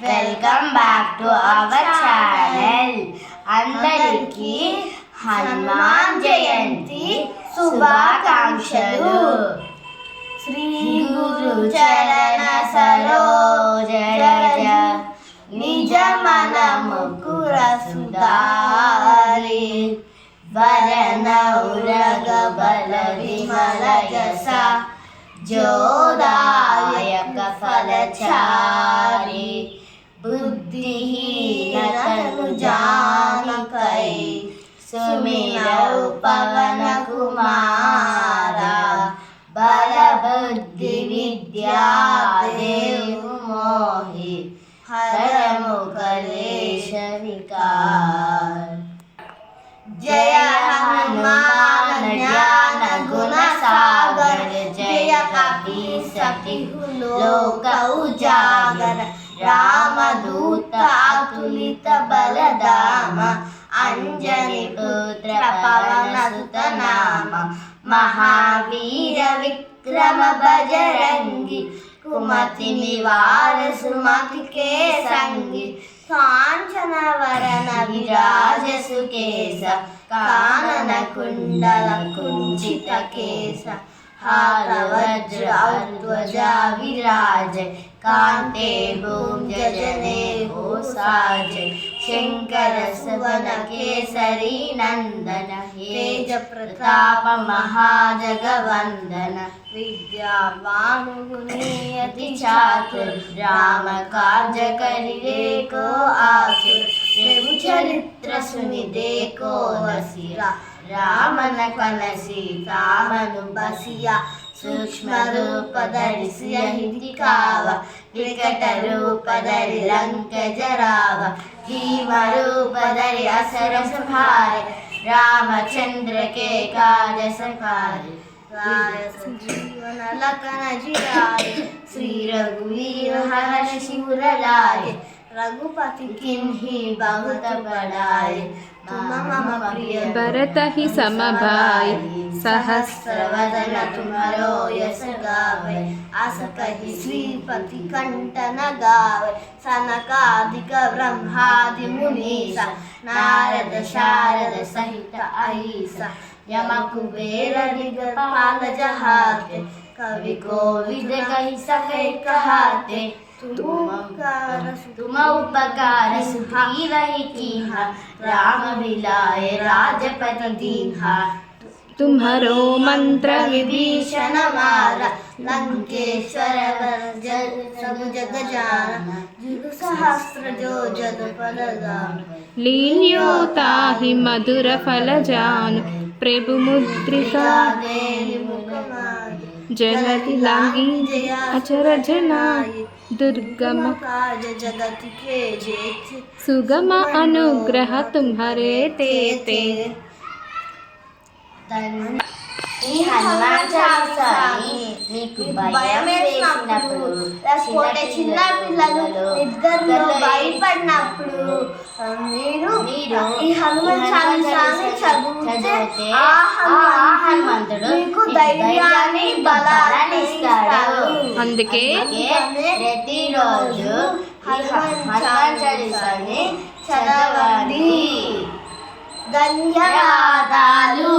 Welcome back to our channel. అందరికీ హనుమాన్ జయంతి శుభాకాంక్షలు. శ్రీ గురు చరణ సరోజ రజ నిజ మన ముకుర సుధారి వరనౌరగ బల విమల జస जोदायक फलचारी बुद्धिहीन तनु जानिकै सुमिरौ पवन कुमारा बल बुद्धि विद्या देव मोहि हरमु कलेश विकार. जय हनुमान ज्ञान गुण सागर जय कपि सति लोक उजागर रामदूत अतुलित बलधाम अंजनी पुत्र पवन सुत नाम महावीर विक्रम बजरंगी कुमति निवार सुमति के संगी कांचन वरन विराज सुकेश कानन कुंडल कुंचित केश हार वज्र ध्वजा विराज कांते भुजने साज शंकर सुवन केसरी नंदन तेज प्रताप महाजगवंदन विद्यावान गुणी अति चातुर राम काज करिवे को आतुर प्रभु चरित्र सुनि देखो रसिया रामन कन सीता मनु बसिया सूक्ष्म रूप धरिसि हिदिकाव विकट रूप धरि लंक जराव भीम रूप धरि असुर संहारे रामचंद्र के काज सकारे जीवन लखन जियाए श्री रघुवीर हर्षि उर लाए रघुपति किन्हि बहुत बड़ाए मम प्रिय भरत ही सम भाई सहस्र वदन तुम्हारो यश गावे अस कहि श्रीपति कंठ न गावे सनकादिक ब्रह्मादि मुनीसा नारद शारद सहित अहिसा यम कुबेर दिगपाल जहाते कवि कोविद कहि सके कहाते तुम उपकार सुग्रीव ही कीन्हा राम बिलाए राजपति दीन्हा तुम्हारो मंत्र विभीषण मारा लंकेश्वर सब जग जाना जुग सहस्त्र जो जग फल जान लीन्यो ताहि मधुर फल जान प्रभु मुद्रिका जलति लांगी अचर जनाय दुर्गम काज जगत के जेते सुगम अनुग्रह तुम्हारे तेते. ఈ హనుమాన్ చాలీసాని మీకు భయం వేసినప్పుడు లేకపోతే చిన్న పిల్లలు ఇద్దరు భయపడినప్పుడు మీరు ఈ హనుమాన్ చాలీసాని చదివితే ఆ హనుమంతుడు మీకు ధైర్యాన్ని బలాన్ని ఇస్తాడు. అందుకే ప్రతిరోజు హనుమాన్ చాలీసాని చదవండి. ధన్యవాదాలు.